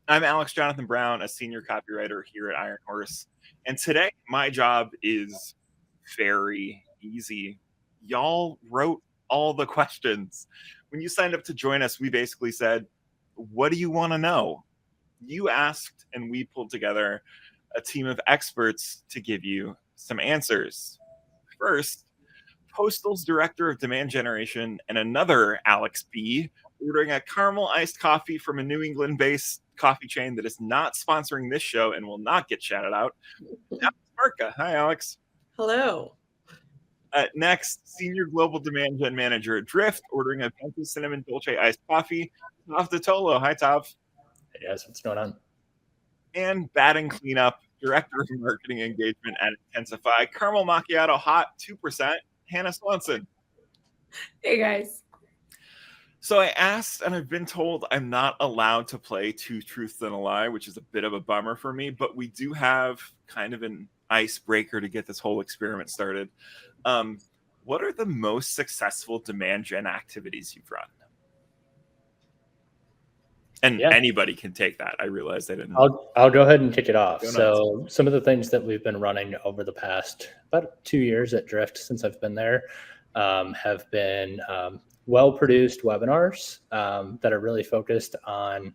I'm Alex Jonathan Brown, a senior copywriter here at Iron Horse. And today, my job is very easy. Y'all wrote all the questions. When you signed up to join us, we basically said, what do you want to know? You asked, and we pulled together a team of experts to give you some answers. First, Postal's director of demand generation and another Alex B. ordering a caramel iced coffee from a New England based coffee chain that is not sponsoring this show and will not get shouted out. Alex Marca. Hi, Alex. Hello. Next, senior global demand gen manager at Drift ordering a Venti cinnamon dolce iced coffee. Tav Totolo. Hi, Tav. Hey guys, what's going on? And batting cleanup, director of marketing engagement at Intensify, caramel macchiato hot 2%. Hannah Swanson. Hey guys. So I asked, and I've been told I'm not allowed to play Two Truths and a Lie, which is a bit of a bummer for me, but we do have kind of an icebreaker to get this whole experiment started. What are the most successful demand gen activities you've run? And anybody can take that. I realized I didn't. I'll go ahead and kick it off. So some of the things that we've been running over the past about 2 years at Drift since I've been there have been well-produced webinars that are really focused on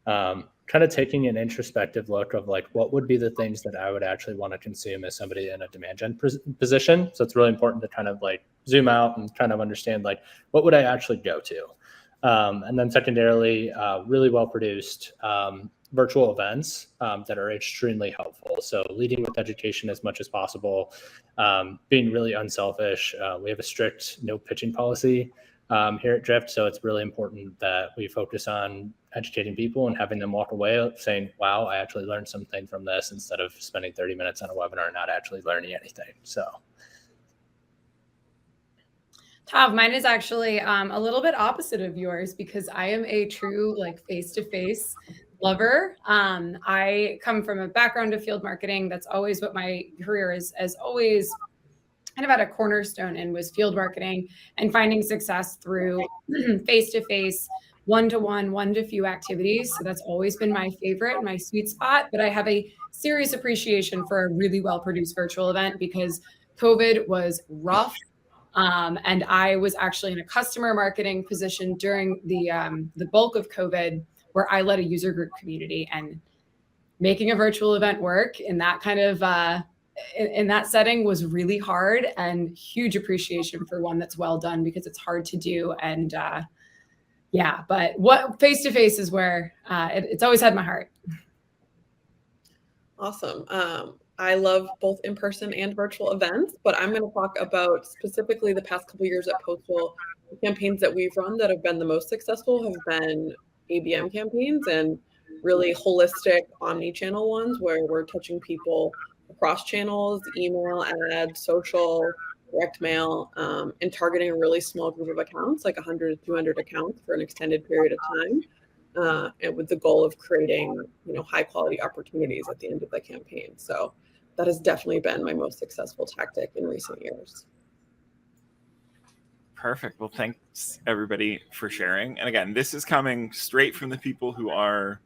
kind of taking an introspective look of like what would be the things that I would actually want to consume as somebody in a demand gen position. So it's really important to kind of like zoom out and kind of understand like what would I actually go to. And then secondarily, really well-produced virtual events that are extremely helpful. So leading with education as much as possible, being really unselfish. We have a strict no pitching policy here at Drift. So it's really important that we focus on educating people and having them walk away saying, wow, I actually learned something from this instead of spending 30 minutes on a webinar and not actually learning anything. So. Tav, mine is actually a little bit opposite of yours because I am a true like face-to-face lover. I come from a background of field marketing. That's always what my career is, as always kind of at a cornerstone in was field marketing and finding success through face-to-face, one-to-one, one-to-few activities. So that's always been my favorite, my sweet spot. But I have a serious appreciation for a really well-produced virtual event because COVID was rough. And I was actually in a customer marketing position during the bulk of COVID, where I led a user group community, and making a virtual event work in that kind of in that setting was really hard, and huge appreciation for one that's well done because it's hard to do. And but what face-to-face is where it's always had my heart. Awesome. I love both in-person and virtual events, but I'm going to talk about specifically the past couple of years at Postal. The campaigns that we've run that have been the most successful have been ABM campaigns and really holistic omni-channel ones where we're touching people across channels, email, ads, social, direct mail, and targeting a really small group of accounts, like 100 to 200 accounts for an extended period of time, and with the goal of creating, high quality opportunities at the end of the campaign. So that has definitely been my most successful tactic in recent years. Perfect. Well, thanks everybody for sharing. And again, this is coming straight from the people who are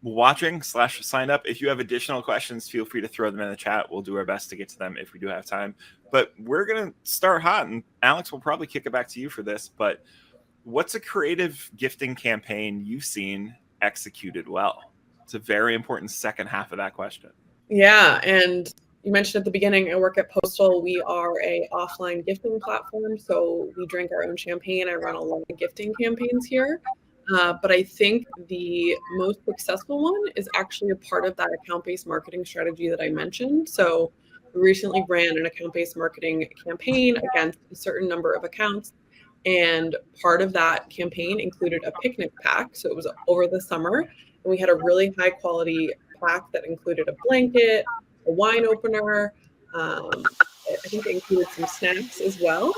watching / signed up. If you have additional questions, feel free to throw them in the chat. We'll do our best to get to them if we do have time. But we're going to start hot, and Alex will probably kick it back to you for this. But what's a creative gifting campaign you've seen executed well? It's a very important second half of that question. Yeah, and you mentioned at the beginning, I work at Postal. We are a offline gifting platform, so we drink our own champagne. I run a lot of gifting campaigns here. But I think the most successful one is actually a part of that account-based marketing strategy that I mentioned. So we recently ran an account-based marketing campaign against a certain number of accounts. And part of that campaign included a picnic pack. So it was over the summer. And we had a really high quality pack that included a blanket, a wine opener. I think they included some snacks as well.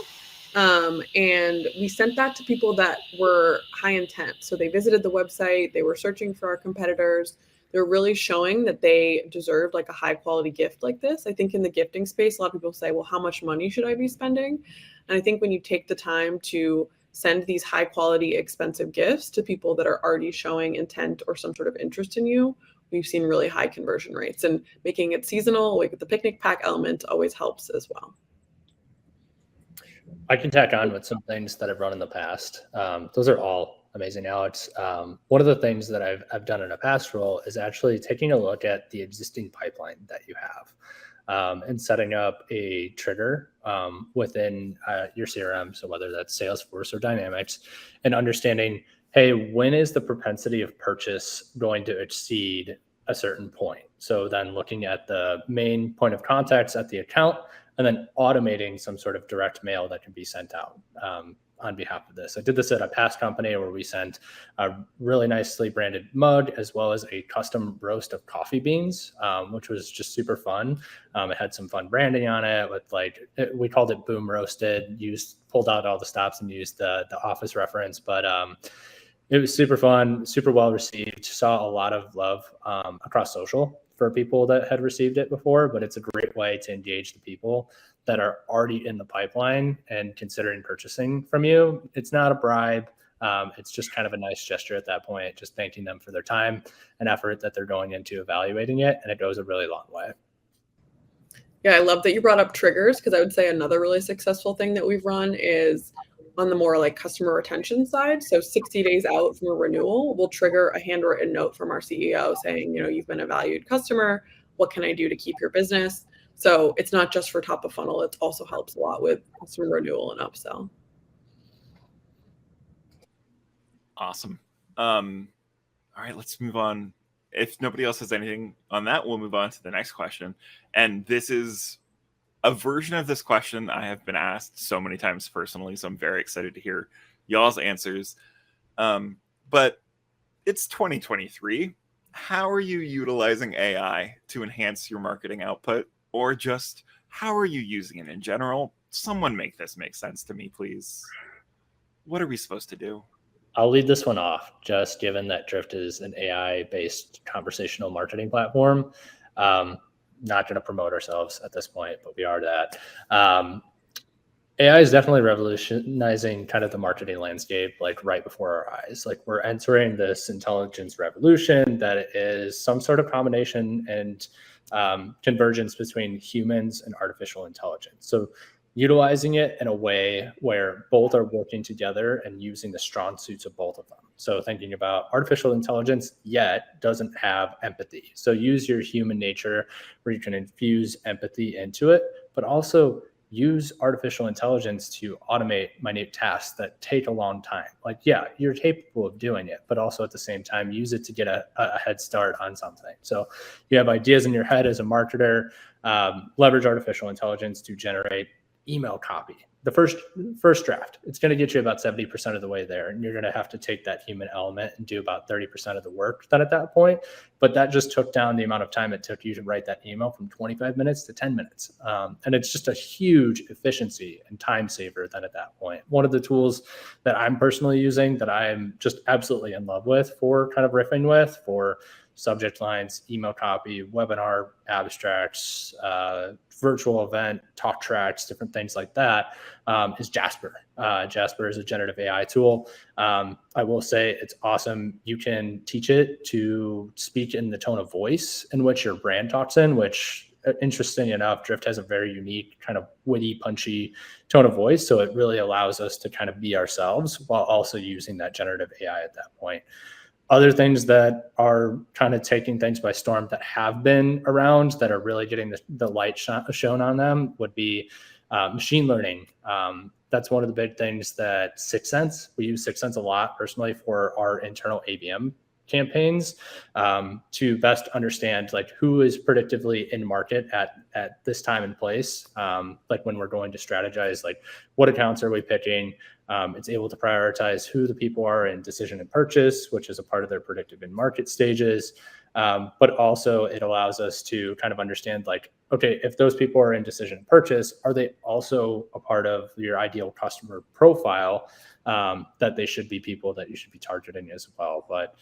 And we sent that to people that were high intent. So they visited the website, they were searching for our competitors. They're really showing that they deserved like a high quality gift like this. I think in the gifting space, a lot of people say, well, how much money should I be spending? And I think when you take the time to send these high quality, expensive gifts to people that are already showing intent or some sort of interest in you, we've seen really high conversion rates. And making it seasonal, like the picnic pack element, always helps as well. I can tack on with some things that I've run in the past. Those are all amazing, Alex. One of the things that I've done in a past role is actually taking a look at the existing pipeline that you have, and setting up a trigger within your CRM. So whether that's Salesforce or Dynamics, and understanding, hey, when is the propensity of purchase going to exceed a certain point? So then looking at the main point of contacts at the account, and then automating some sort of direct mail that can be sent out on behalf of this. I did this at a past company where we sent a really nicely branded mug as well as a custom roast of coffee beans, which was just super fun. It had some fun branding on it with we called it Boom Roasted, pulled out all the stops and used the Office reference, but it was super fun, super well received. Saw a lot of love across social for people that had received it before, but it's a great way to engage the people that are already in the pipeline and considering purchasing from you. It's not a bribe. It's just kind of a nice gesture at that point, just thanking them for their time and effort that they're going into evaluating it. And it goes a really long way. Yeah, I love that you brought up triggers, because I would say another really successful thing that we've run is on the more like customer retention side. So 60 days out from a renewal, we'll trigger a handwritten note from our CEO saying, you've been a valued customer. What can I do to keep your business? So it's not just for top of funnel. It also helps a lot with customer renewal and upsell. Awesome. All right, let's move on. If nobody else has anything on that, we'll move on to the next question. And this is a version of this question I have been asked so many times personally, so I'm very excited to hear y'all's answers. But it's 2023. How are you utilizing AI to enhance your marketing output, or just how are you using it in general? Someone make this make sense to me, please. What are we supposed to do? I'll lead this one off, just given that Drift is an AI-based conversational marketing platform. Not going to promote ourselves at this point, but we are that. AI is definitely revolutionizing kind of the marketing landscape, like right before our eyes. Like we're entering this intelligence revolution that is some sort of combination and convergence between humans and artificial intelligence. So utilizing it in a way where both are working together and using the strong suits of both of them. So thinking about artificial intelligence yet doesn't have empathy. So use your human nature where you can infuse empathy into it, but also use artificial intelligence to automate minute tasks that take a long time. Like, yeah, you're capable of doing it, but also at the same time, use it to get a head start on something. So you have ideas in your head as a marketer, leverage artificial intelligence to generate email copy. The first draft, it's going to get you about 70% of the way there. And you're going to have to take that human element and do about 30% of the work then at that point. But that just took down the amount of time it took you to write that email from 25 minutes to 10 minutes. And it's just a huge efficiency and time saver then at that point. One of the tools that I'm personally using that I'm just absolutely in love with for kind of riffing with for subject lines, email copy, webinar abstracts, virtual event, talk tracks, different things like that, is Jasper. Jasper is a generative AI tool. I will say it's awesome. You can teach it to speak in the tone of voice in which your brand talks in, which, interesting enough, Drift has a very unique kind of witty, punchy tone of voice. So it really allows us to kind of be ourselves while also using that generative AI at that point. Other things that are kind of taking things by storm that have been around that are really getting the light shown on them would be machine learning. That's one of the big things that 6sense, we use 6sense a lot personally for our internal ABM campaigns to best understand like who is predictively in market at this time and place. Like when we're going to strategize, like what accounts are we picking? It's able to prioritize who the people are in decision and purchase, which is a part of their predictive in market stages. But also it allows us to kind of understand like, okay, if those people are in decision and purchase, are they also a part of your ideal customer profile that they should be people that you should be targeting as well. But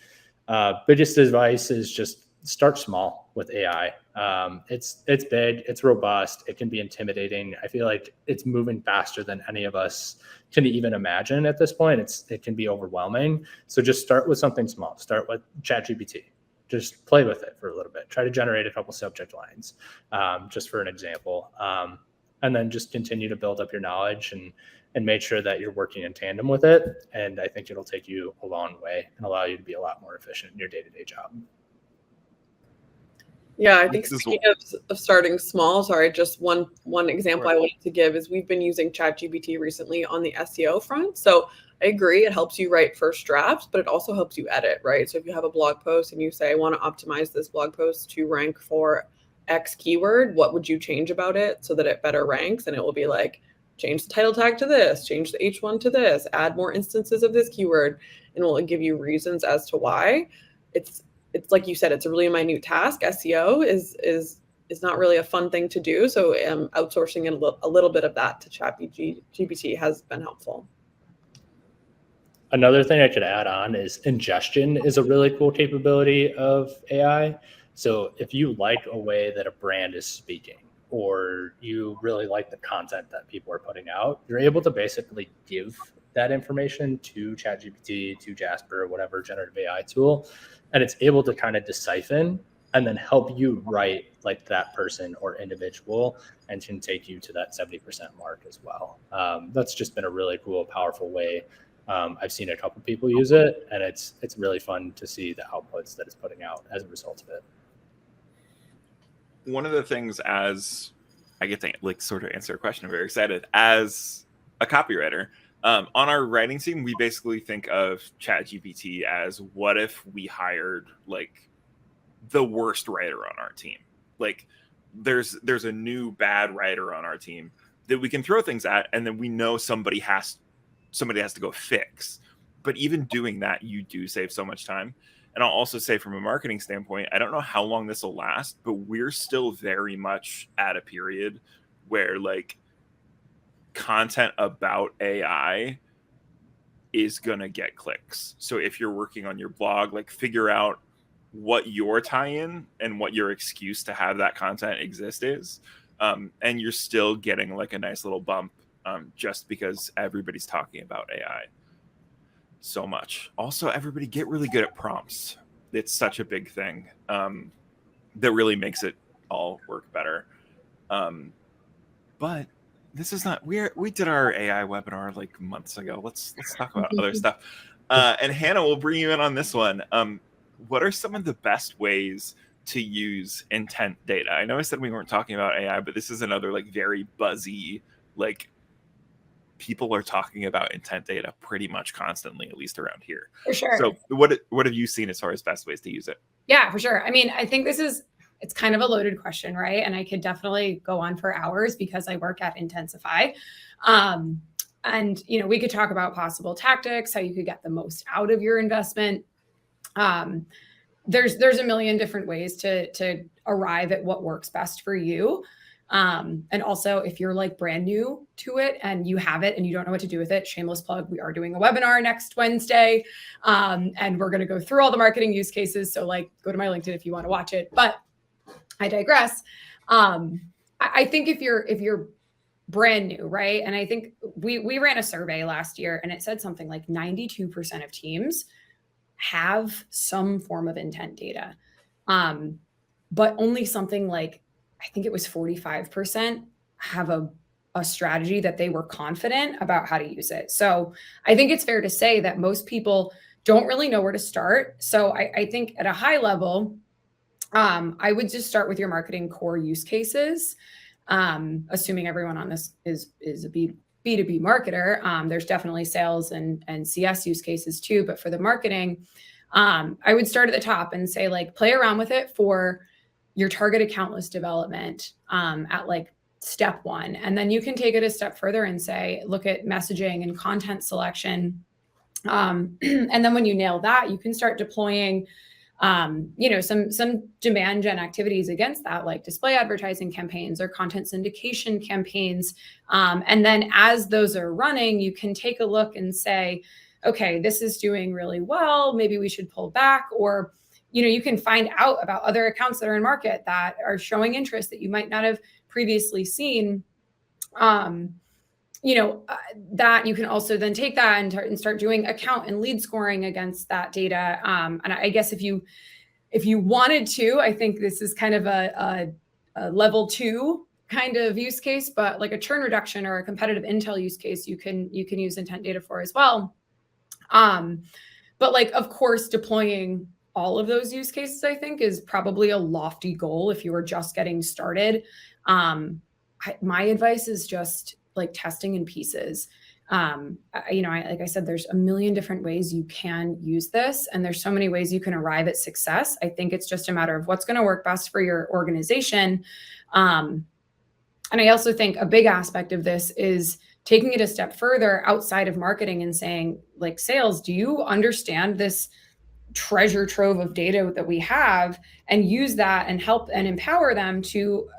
biggest advice is just start small. with AI. It's big, it's robust, it can be intimidating. I feel like it's moving faster than any of us can even imagine at this point. It can be overwhelming. So just start with something small. Start with ChatGPT. Just play with it for a little bit. Try to generate a couple subject lines, just for an example. And then just continue to build up your knowledge and make sure that you're working in tandem with it. And I think it'll take you a long way and allow you to be a lot more efficient in your day-to-day job. Yeah, I think speaking of starting small, sorry, just one example I wanted to give is we've been using ChatGPT recently on the SEO front. So I agree, it helps you write first drafts, but it also helps you edit, right? So if you have a blog post and you say, I want to optimize this blog post to rank for X keyword, what would you change about it so that it better ranks? And it will be like, change the title tag to this, change the H1 to this, add more instances of this keyword, and it will give you reasons as to why. It's like you said, it's a really minute task. SEO is not really a fun thing to do. So outsourcing a little bit of that to ChatGPT has been helpful. Another thing I could add on is ingestion is a really cool capability of AI. So if you like a way that a brand is speaking, or you really like the content that people are putting out, you're able to basically give that information to ChatGPT, to Jasper, whatever generative AI tool, and it's able to kind of decipher and then help you write like that person or individual, and can take you to that 70% mark as well. That's just been a really cool, powerful way. I've seen a couple people use it, and it's really fun to see the outputs that it's putting out as a result of it. One of the things, as I get to like sort of answer a question, I'm very excited, as a copywriter, on our writing team, we basically think of ChatGPT as, what if we hired like the worst writer on our team? Like there's a new bad writer on our team that we can throw things at, and then we know somebody has to go fix. But even doing that, you do save so much time. And I'll also say, from a marketing standpoint, I don't know how long this will last, but we're still very much at a period where like content about AI is going to get clicks. So if you're working on your blog, like figure out what your tie-in and what your excuse to have that content exist is. And you're still getting like a nice little bump just because everybody's talking about AI so much. Also, everybody get really good at prompts. It's such a big thing that really makes it all work better. But this is not, we did our AI webinar like months ago. Let's talk about other stuff. And Hannah, we'll bring you in on this one. What are some of the best ways to use intent data? I know I said we weren't talking about AI, but this is another like very buzzy, like people are talking about intent data pretty much constantly, at least around here. For sure. So what have you seen as far as best ways to use it? Yeah, for sure. I mean, I think it's kind of a loaded question, right? And I could definitely go on for hours because I work at Intensify. And, you know, we could talk about possible tactics, how you could get the most out of your investment. There's a million different ways to arrive at what works best for you. And also, if you're like brand new to it and you have it and you don't know what to do with it, shameless plug, we are doing a webinar next Wednesday. And we're going to go through all the marketing use cases. So like, go to my LinkedIn if you want to watch it, but I digress. I think if you're brand new, right? And I think we ran a survey last year and it said something like 92% of teams have some form of intent data. But only something like, I think it was 45% have a strategy that they were confident about how to use it. So I think it's fair to say that most people don't really know where to start. So I think at a high level, I would just start with your marketing core use cases. Assuming everyone on this is a B2B marketer. There's definitely sales and CS use cases too, but for the marketing, I would start at the top and say like, play around with it for your target account list development at like step one. And then you can take it a step further and say, look at messaging and content selection. And then when you nail that, you can start deploying some demand gen activities against that, like display advertising campaigns or content syndication campaigns. And then as those are running, you can take a look and say, okay, this is doing really well. Maybe we should pull back, or, you can find out about other accounts that are in market that are showing interest that you might not have previously seen. That you can also then take that and start doing account and lead scoring against that data. And I guess if you wanted to, I think this is kind of a level 2 kind of use case, but like a churn reduction or a competitive intel use case, you can use intent data for as well. But like, of course, deploying all of those use cases, I think, is probably a lofty goal if you are just getting started. My advice is just like testing in pieces. Like I said, there's a million different ways you can use this, and there's so many ways you can arrive at success. I think it's just a matter of what's going to work best for your organization. And I also think a big aspect of this is taking it a step further outside of marketing and saying, like, sales, do you understand this treasure trove of data that we have, and use that and help and empower them to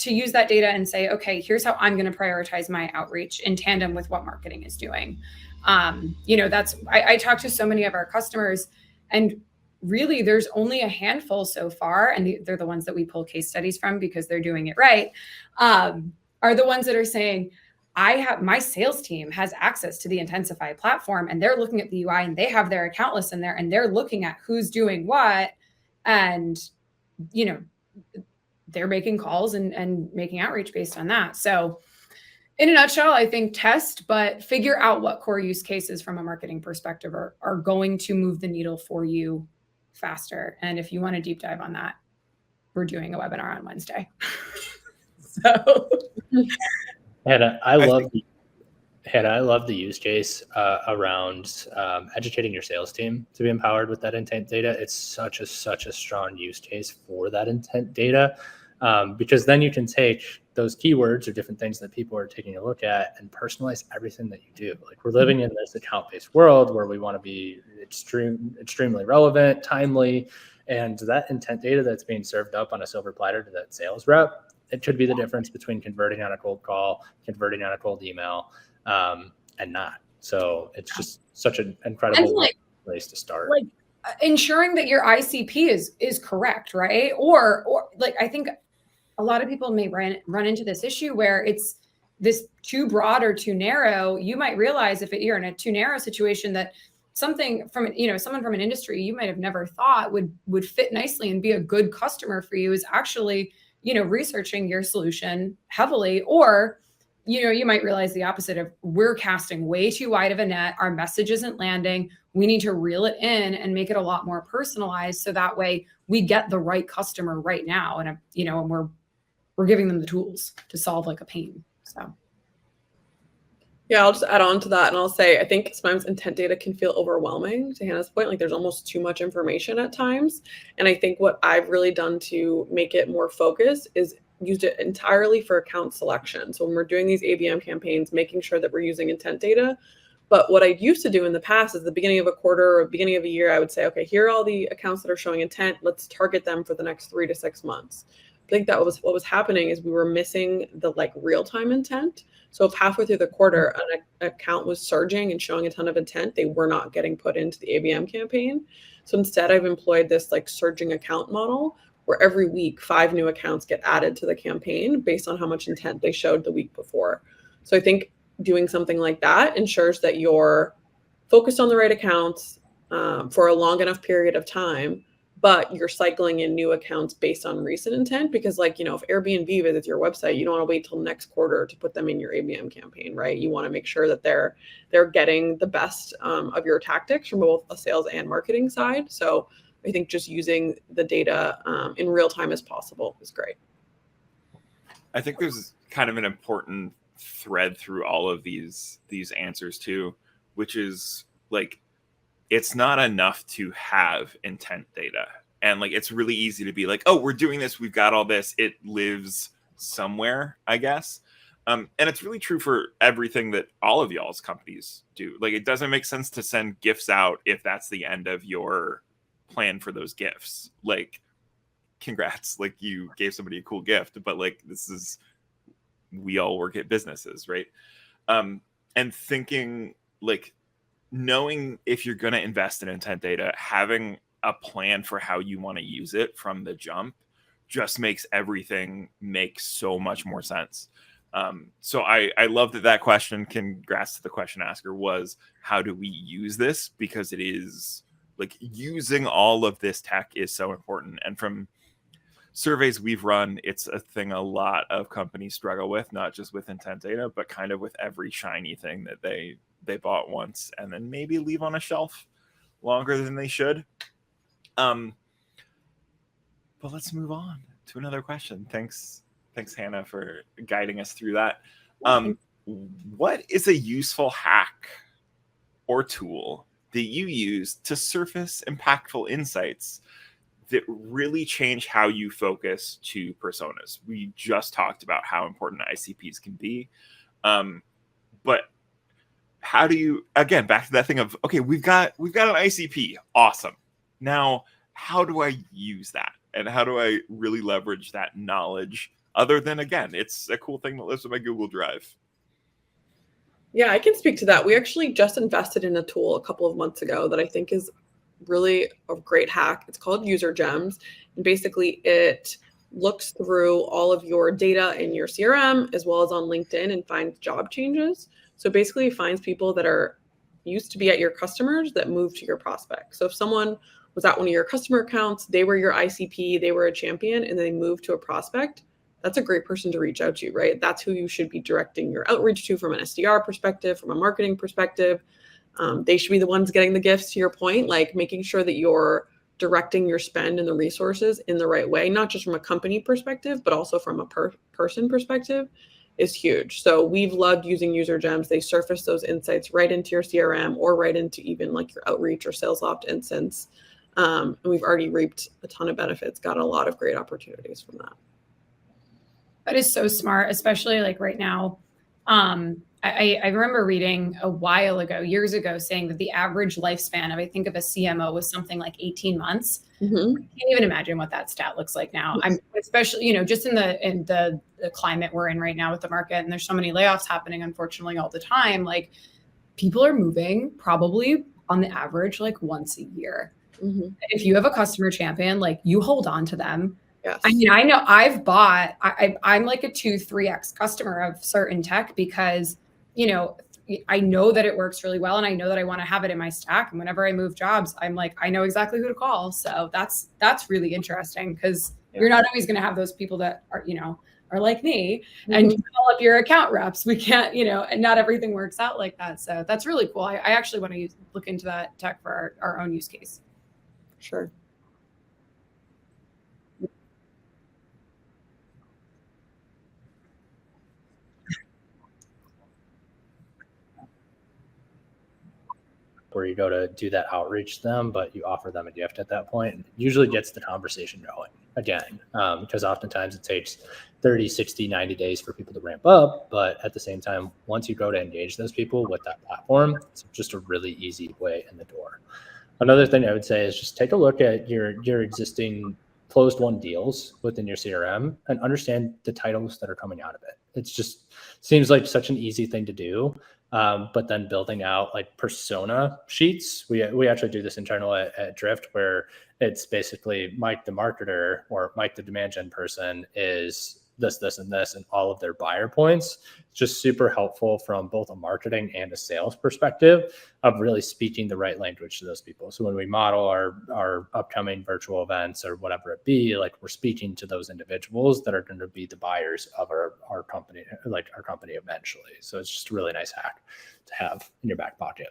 use that data and say, okay, here's how I'm going to prioritize my outreach in tandem with what marketing is doing. I talk to so many of our customers, and really there's only a handful so far, and they're the ones that we pull case studies from because they're doing it right, are the ones that are saying, my sales team has access to the Intensify platform, and they're looking at the UI, and they have their account lists in there, and they're looking at who's doing what, and they're making calls and making outreach based on that. So in a nutshell, I think test, but figure out what core use cases from a marketing perspective are going to move the needle for you faster. And if you want to deep dive on that, we're doing a webinar on Wednesday. So Hannah, I love the use case around educating your sales team to be empowered with that intent data. It's such a strong use case for that intent data, because then you can take those keywords or different things that people are taking a look at and personalize everything that you do. Like, we're living in this account-based world where we want to be extremely relevant, timely, and that intent data that's being served up on a silver platter to that sales rep, it could be the difference between converting on a cold call, converting on a cold email, and not. So it's just such an incredible place to start. Like, ensuring that your ICP is correct, right? Or like, I think a lot of people may run into this issue where it's this too broad or too narrow. You might realize if you're in a too narrow situation that something from, someone from an industry you might have never thought would fit nicely and be a good customer for you is actually, researching your solution heavily. Or, you might realize the opposite of, we're casting way too wide of a net. Our message isn't landing. We need to reel it in and make it a lot more personalized. So that way we get the right customer right now. And, and we're giving them the tools to solve like a pain. So. Yeah, I'll just add on to that, and I'll say I think sometimes intent data can feel overwhelming. To Hannah's point, like, there's almost too much information at times. And I think what I've really done to make it more focused is used it entirely for account selection. So when we're doing these ABM campaigns, making sure that we're using intent data. But what I used to do in the past is the beginning of a quarter or beginning of a year, I would say, okay, here are all the accounts that are showing intent. Let's target them for the next 3 to 6 months. I think that was what was happening is we were missing the real-time intent. So if halfway through the quarter an account was surging and showing a ton of intent, they were not getting put into the ABM campaign. So instead, I've employed this surging account model where every week 5 new accounts get added to the campaign based on how much intent they showed the week before. So I think doing something like that ensures that you're focused on the right accounts for a long enough period of time, but you're cycling in new accounts based on recent intent. Because if Airbnb visits your website, you don't want to wait till next quarter to put them in your ABM campaign, right? You want to make sure that they're getting the best of your tactics from both a sales and marketing side. So I think just using the data in real time as possible is great. I think there's kind of an important thread through all of these answers too, which is it's not enough to have intent data. And it's really easy to be like, oh, we're doing this, we've got all this, it lives somewhere, I guess. And it's really true for everything that all of y'all's companies do. It doesn't make sense to send gifts out if that's the end of your plan for those gifts. Congrats, you gave somebody a cool gift, but we all work at businesses, right? And thinking knowing if you're going to invest in intent data, having a plan for how you want to use it from the jump just makes everything make so much more sense. So I love that question, congrats to the question asker, was how do we use this? Because it is like using all of this tech is so important. And from surveys we've run, it's a thing a lot of companies struggle with, not just with intent data, but kind of with every shiny thing that they bought once and then maybe leave on a shelf longer than they should. But let's move on to another question. Thanks, Hannah, for guiding us through that. What is a useful hack or tool that you use to surface impactful insights that really change how you focus to personas? We just talked about how important ICPs can be. But how do you, again, back to that thing of, okay, we've got an ICP. Awesome. Now, how do I use that? And how do I really leverage that knowledge other than, again, it's a cool thing that lives in my Google Drive? Yeah, I can speak to that. We actually just invested in a tool a couple of months ago that I think is really a great hack. It's called User Gems. And basically it looks through all of your data in your CRM as well as on LinkedIn and finds job changes. So basically it finds people that are used to be at your customers that move to your prospects. So if someone was at one of your customer accounts, they were your ICP, they were a champion, and they moved to a prospect, that's a great person to reach out to, right? That's who you should be directing your outreach to from an SDR perspective, from a marketing perspective. They should be the ones getting the gifts, to your point, like making sure that you're directing your spend and the resources in the right way, not just from a company perspective, but also from a person perspective, is huge. So we've loved using User Gems. They surface those insights right into your CRM or right into even like your outreach or SalesLoft instance. And we've already reaped a ton of benefits, got a lot of great opportunities from that. That is so smart, especially like right now. I remember reading a while ago, years ago, saying that the average lifespan of, I think, of a CMO was something like 18 months. Mm-hmm. I can't even imagine what that stat looks like now. I'm especially, just in the climate we're in right now with the market, and there's so many layoffs happening, unfortunately, all the time. Like, people are moving probably on the average like once a year. Mm-hmm. If you have a customer champion, like, you hold on to them. Yes. I mean, I know I've bought, I'm like a 2-3x customer of certain tech because, I know that it works really well and I know that I want to have it in my stack. And whenever I move jobs, I'm like, I know exactly who to call. So that's really interesting because you're not always going to have those people that are like me and call up your account reps. We can't, and not everything works out like that. So that's really cool. I actually want to look into that tech for our own use case. Sure. Where you go to do that outreach to them, but you offer them a gift at that point. It usually gets the conversation going again, because oftentimes it takes 30, 60, 90 days for people to ramp up. But at the same time, once you go to engage those people with that platform, it's just a really easy way in the door. Another thing I would say is just take a look at your existing closed won deals within your CRM and understand the titles that are coming out of it. It's just seems like such an easy thing to do. But then building out like persona sheets, we actually do this internally at Drift, where it's basically Mike the marketer or Mike the demand gen person is this, and this, and all of their buyer points. It's just super helpful from both a marketing and a sales perspective of really speaking the right language to those people. So when we model our upcoming virtual events or whatever it be, like we're speaking to those individuals that are going to be the buyers of our company, like our company eventually. So it's just a really nice hack to have in your back pocket.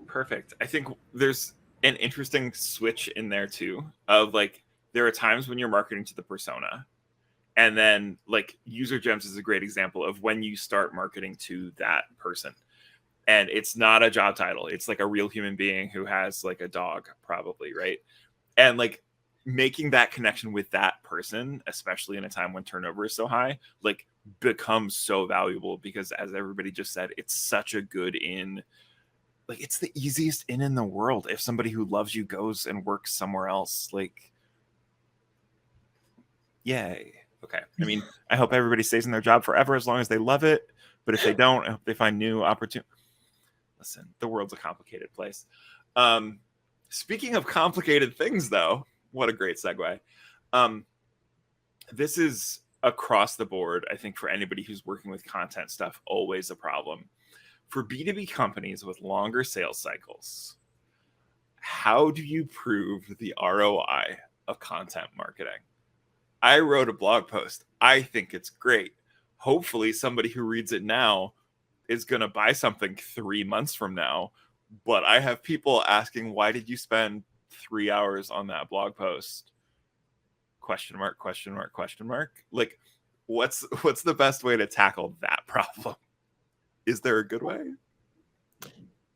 Perfect. I think there's an interesting switch in there too of like, there are times when you're marketing to the persona, and then like User Gems is a great example of when you start marketing to that person, and it's not a job title. It's like a real human being who has like a dog probably, right? And like making that connection with that person, especially in a time when turnover is so high, like becomes so valuable because, as everybody just said, it's such a good in. Like, it's the easiest in the world. If somebody who loves you goes and works somewhere else, like, yay. Okay. I mean, I hope everybody stays in their job forever as long as they love it. But if they don't, I hope they find new opportunities. listen, the world's a complicated place. Speaking of complicated things, though, what a great segue. This is across the board, I think, for anybody who's working with content stuff, always a problem. For B2B companies with longer sales cycles, how do you prove the ROI of content marketing? I wrote a blog post. I think it's great. Hopefully somebody who reads it now is going to buy something 3 months from now. But I have people asking, why did you spend 3 hours on that blog post? Question mark, question mark, question mark. Like, what's the best way to tackle that problem? Is there a good way?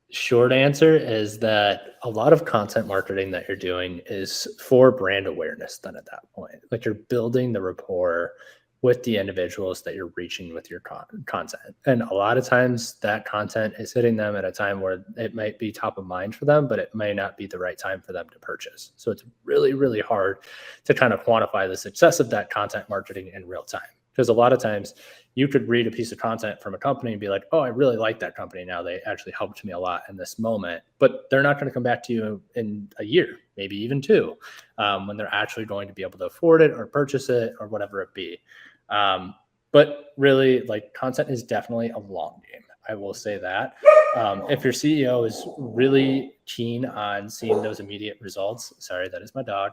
Short answer is that a lot of content marketing that you're doing is for brand awareness then at that point. Like, you're building the rapport with the individuals that you're reaching with your content. And a lot of times that content is hitting them at a time where it might be top of mind for them, but it may not be the right time for them to purchase. So it's really, really hard to kind of quantify the success of that content marketing in real time. Because a lot of times you could read a piece of content from a company and be like, oh, I really like that company now. They actually helped me a lot in this moment. But they're not going to come back to you in a year, maybe even 2, when they're actually going to be able to afford it or purchase it or whatever it be. But really, like, content is definitely a long game. I will say that. If your CEO is really keen on seeing those immediate results, sorry, that is my dog.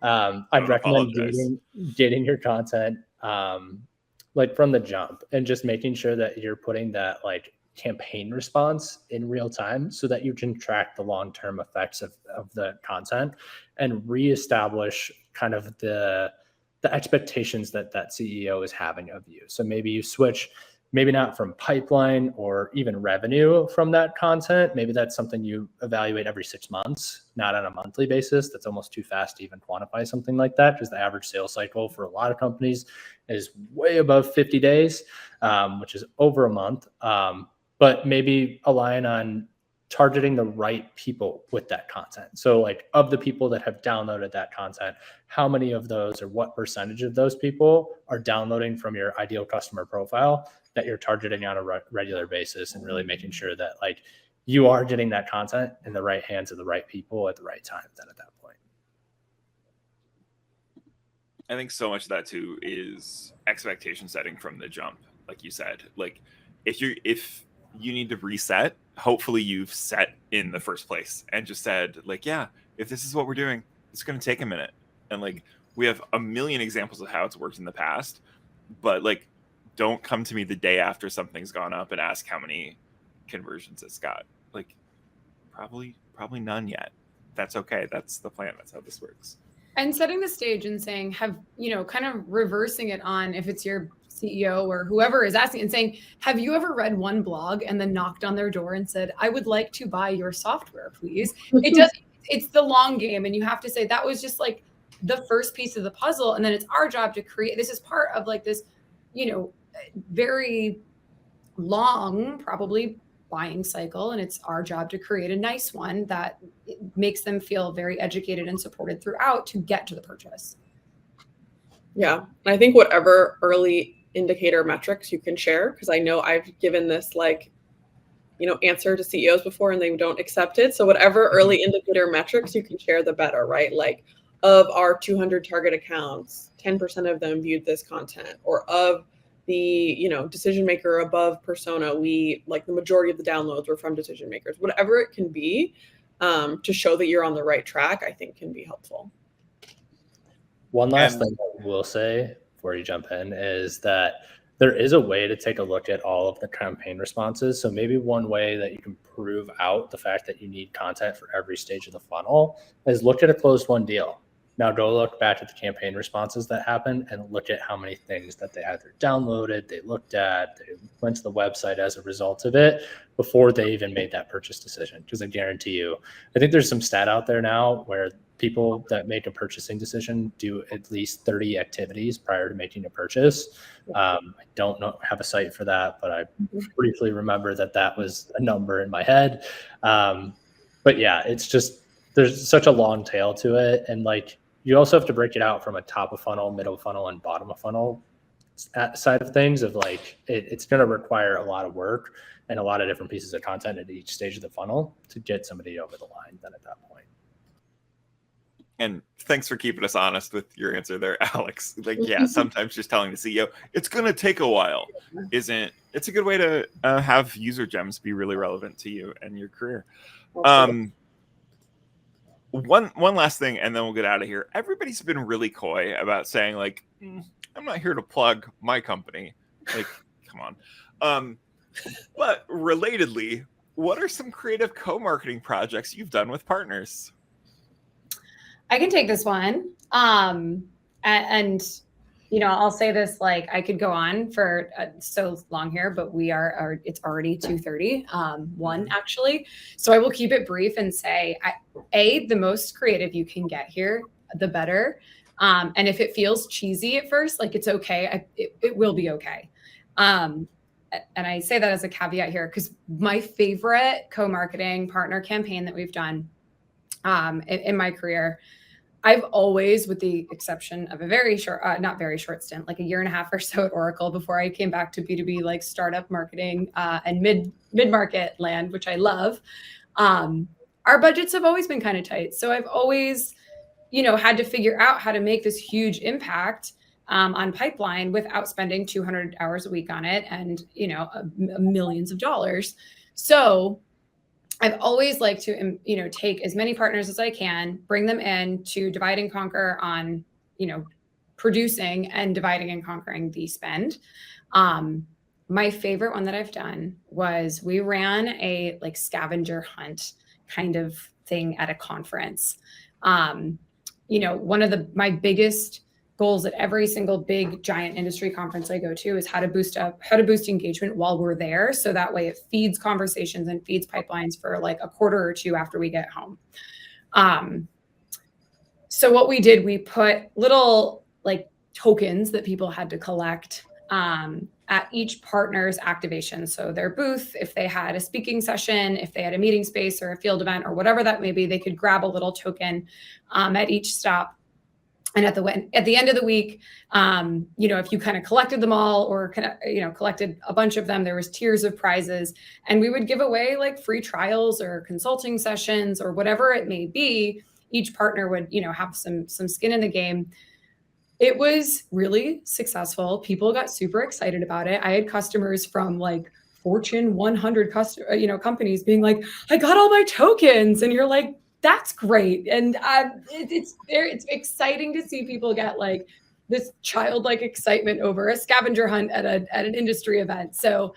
I'd recommend getting your content like from the jump and just making sure that you're putting that like campaign response in real time so that you can track the long-term effects of the content and reestablish kind of the expectations that CEO is having of you. So maybe you switch, maybe not from pipeline or even revenue from that content. Maybe that's something you evaluate every 6 months, not on a monthly basis. That's almost too fast to even quantify something like that, because the average sales cycle for a lot of companies is way above 50 days, which is over a month. But maybe align on targeting the right people with that content. So like, of the people that have downloaded that content, how many of those or what percentage of those people are downloading from your ideal customer profile that you're targeting on a regular basis, and really making sure that like you are getting that content in the right hands of the right people at the right time then at that point. I think so much of that too is expectation setting from the jump. Like you said, like if you need to reset, hopefully you've set in the first place and just said like, yeah, if this is what we're doing, it's going to take a minute. And like, we have a million examples of how it's worked in the past, but like, don't come to me the day after something's gone up and ask how many conversions it's got. Like, probably none yet. That's okay. That's the plan. That's how this works. And setting the stage and saying, kind of reversing it on if it's your CEO or whoever is asking and saying, have you ever read one blog and then knocked on their door and said, I would like to buy your software, please? It's the long game. And you have to say that was just like the first piece of the puzzle. And then it's our job to create, this is part of like this, very long, probably buying cycle. And it's our job to create a nice one that makes them feel very educated and supported throughout to get to the purchase. Yeah. I think whatever early indicator metrics you can share, because I know I've given this answer to CEOs before and they don't accept it. So whatever early indicator metrics you can share, the better, right? Like, of our 200 target accounts, 10% of them viewed this content, or of the, decision maker above persona, the majority of the downloads were from decision makers. Whatever it can be, to show that you're on the right track, I think can be helpful. One last thing I will say before you jump in is that there is a way to take a look at all of the campaign responses. So maybe one way that you can prove out the fact that you need content for every stage of the funnel is look at a closed won deal. Now go look back at the campaign responses that happened and look at how many things that they either downloaded, they looked at, they went to the website as a result of it before they even made that purchase decision. Because I guarantee you, I think there's some stat out there now where people that make a purchasing decision do at least 30 activities prior to making a purchase. I don't have a site for that, but I briefly remember that was a number in my head. But yeah, it's just, there's such a long tail to it. And like, you also have to break it out from a top of funnel, middle of funnel, and bottom of funnel side of things of like, it's going to require a lot of work and a lot of different pieces of content at each stage of the funnel to get somebody over the line then at that point. And thanks for keeping us honest with your answer there, Alex. Like, yeah, sometimes just telling the CEO it's going to take a while it's a good way to have user gems be really relevant to you and your career. One last thing, and then we'll get out of here. Everybody's been really coy about saying like, I'm not here to plug my company. Like, come on. But relatedly, what are some creative co-marketing projects you've done with partners? I can take this one. And I'll say this, like, I could go on for so long here, but it's already 2:30, actually. So I will keep it brief and say, the most creative you can get here, the better. And if it feels cheesy at first, like, it's okay. It will be okay. And I say that as a caveat here, because my favorite co-marketing partner campaign that we've done in my career, I've always, with the exception of a very short, not very short stint, like a year and a half or so at Oracle before I came back to B2B, like startup marketing and mid-market land, which I love. Our budgets have always been kind of tight. So I've always, had to figure out how to make this huge impact on pipeline without spending 200 hours a week on it and, millions of dollars. So I've always liked to, take as many partners as I can, bring them in to divide and conquer on, producing and dividing and conquering the spend. My favorite one that I've done was we ran a like scavenger hunt kind of thing at a conference. One of my biggest goals at every single big giant industry conference I go to is how to boost engagement while we're there. So that way it feeds conversations and feeds pipelines for like a quarter or two after we get home. So what we did, we put little like tokens that people had to collect at each partner's activation. So their booth, if they had a speaking session, if they had a meeting space or a field event or whatever that may be, they could grab a little token at each stop. And at the end of the week, if you kind of collected them all or collected a bunch of them, there was tiers of prizes, and we would give away like free trials or consulting sessions or whatever it may be. Each partner would, have some skin in the game. It was really successful. People got super excited about it. I had customers from like Fortune 100 companies being like, I got all my tokens, and you're like, that's great. And it's exciting to see people get like this childlike excitement over a scavenger hunt at an industry event. So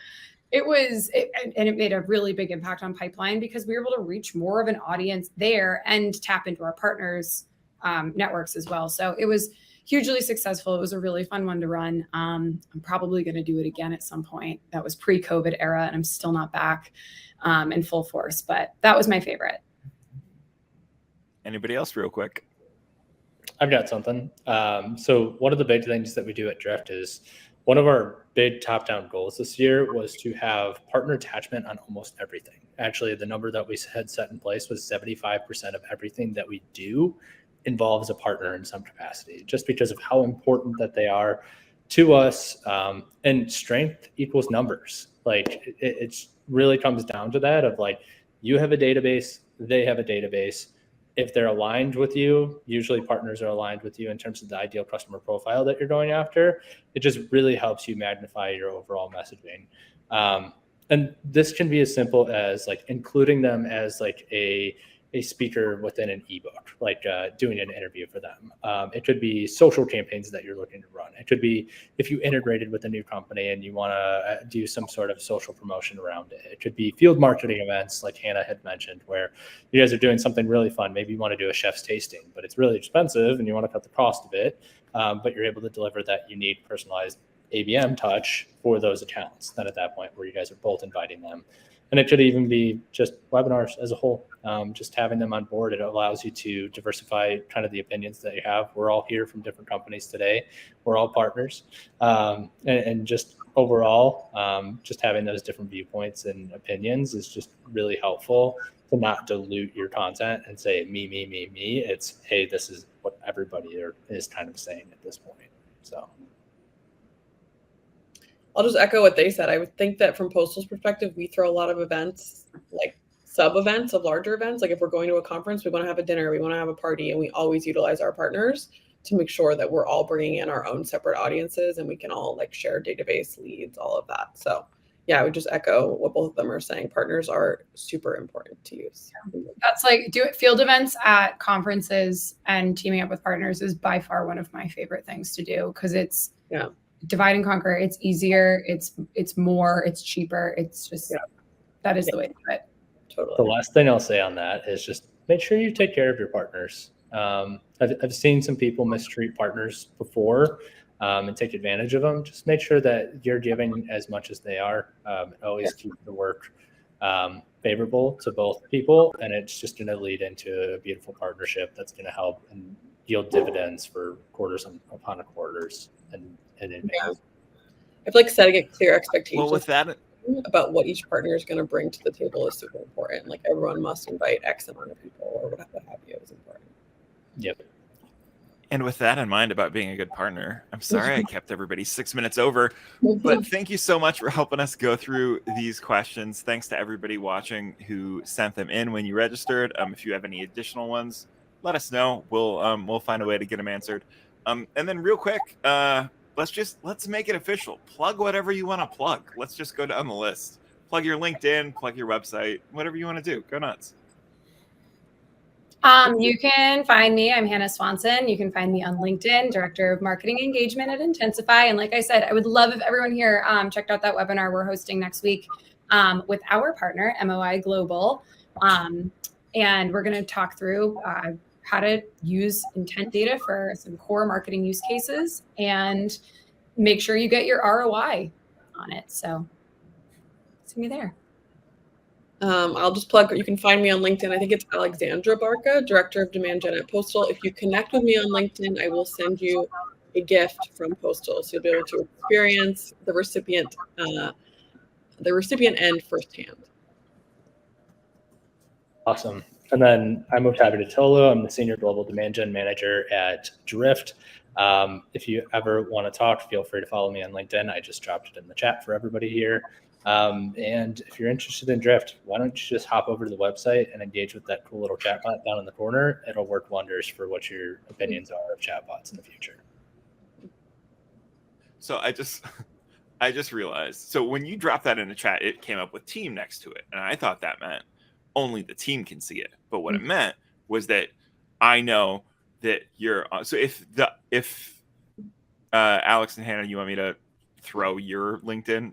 it made a really big impact on pipeline because we were able to reach more of an audience there and tap into our partners' networks as well. So it was hugely successful. It was a really fun one to run. I'm probably going to do it again at some point. That was pre-COVID era, and I'm still not back in full force, but that was my favorite. Anybody else real quick? I've got something. So one of the big things that we do at Drift is one of our big top-down goals this year was to have partner attachment on almost everything. Actually, the number that we had set in place was 75% of everything that we do involves a partner in some capacity, just because of how important that they are to us. And strength equals numbers. Like it really comes down to that of like, you have a database, they have a database. If they're aligned with you, usually partners are aligned with you in terms of the ideal customer profile that you're going after. It just really helps you magnify your overall messaging. And this can be as simple as like including them as like a speaker within an ebook, like doing an interview for them. It could be social campaigns that you're looking to run. It could be if you integrated with a new company and you want to do some sort of social promotion around it. It could be field marketing events like Hannah had mentioned, where you guys are doing something really fun. Maybe you want to do a chef's tasting, but it's really expensive and you want to cut the cost of it, but you're able to deliver that unique personalized ABM touch for those accounts. Then at that point where you guys are both inviting them. And it could even be just webinars as a whole, just having them on board. It allows you to diversify kind of the opinions that you have. We're all here from different companies today. We're all partners. And just overall, just having those different viewpoints and opinions is just really helpful to not dilute your content and say me. It's, hey, this is what everybody is kind of saying at this point. So. I'll just echo what they said. I would think that from Postal's perspective, we throw a lot of events, like sub events of larger events. Like if we're going to a conference, we want to have a dinner, we want to have a party, and we always utilize our partners to make sure that we're all bringing in our own separate audiences and we can all like share database leads, all of that. So yeah, I would just echo what both of them are saying. Partners are super important to use. That's like field events at conferences and teaming up with partners is by far one of my favorite things to do because it's divide and conquer. It's easier. It's more. It's cheaper. It's just that is the way to do it. Totally. The last thing I'll say on that is just make sure you take care of your partners. I've seen some people mistreat partners before and take advantage of them. Just make sure that you're giving as much as they are. Always keep the work favorable to both people, and it's just going to lead into a beautiful partnership that's going to help and yield dividends for quarters upon quarters and advance. I feel like setting a clear expectation. Well, with that, about what each partner is going to bring to the table is super important. Like everyone must invite X amount of people or what have you is important. Yep. And with that in mind about being a good partner, I'm sorry I kept everybody 6 minutes over, but thank you so much for helping us go through these questions. Thanks to everybody watching who sent them in when you registered. If you have any additional ones, let us know. We'll find a way to get them answered. And then real quick, let's make it official. Plug whatever you want to plug. Let's just go down the list. Plug your LinkedIn, plug your website, whatever you want to do. Go nuts. You can find me. I'm Hannah Swanson. You can find me on LinkedIn, Director of Marketing Engagement at Intensify. And like I said, I would love if everyone here checked out that webinar we're hosting next week with our partner, MOI Global. And we're going to talk through how to use intent data for some core marketing use cases and make sure you get your ROI on it. So see me there. I'll just plug, you can find me on LinkedIn. I think it's Alexandra Barca, Director of Demand Gen at Postal. If you connect with me on LinkedIn, I will send you a gift from Postal. So you'll be able to experience the recipient end firsthand. Awesome. And then I'm Ottavio Tolo. I'm the Senior Global Demand Gen Manager at Drift. If you ever want to talk, feel free to follow me on LinkedIn. I just dropped it in the chat for everybody here. And if you're interested in Drift, why don't you just hop over to the website and engage with that cool little chatbot down in the corner? It'll work wonders for what your opinions are of chatbots in the future. So I just realized. So when you dropped that in the chat, it came up with team next to it. And I thought that meant only the team can see it. But what it meant was that I know that you're so if Alex and Hannah, you want me to throw your LinkedIn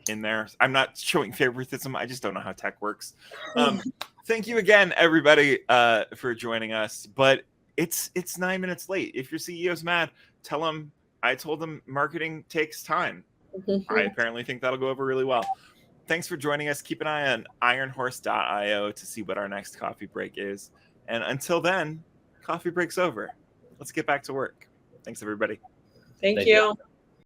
in there? I'm not showing favoritism. I just don't know how tech works. Thank you again, everybody, for joining us. But it's 9 minutes late. If your CEO's mad, tell him I told him marketing takes time. I apparently think that'll go over really well. Thanks for joining us. Keep an eye on ironhorse.io to see what our next coffee break is. And until then, coffee break's over. Let's get back to work. Thanks, everybody. Thank you.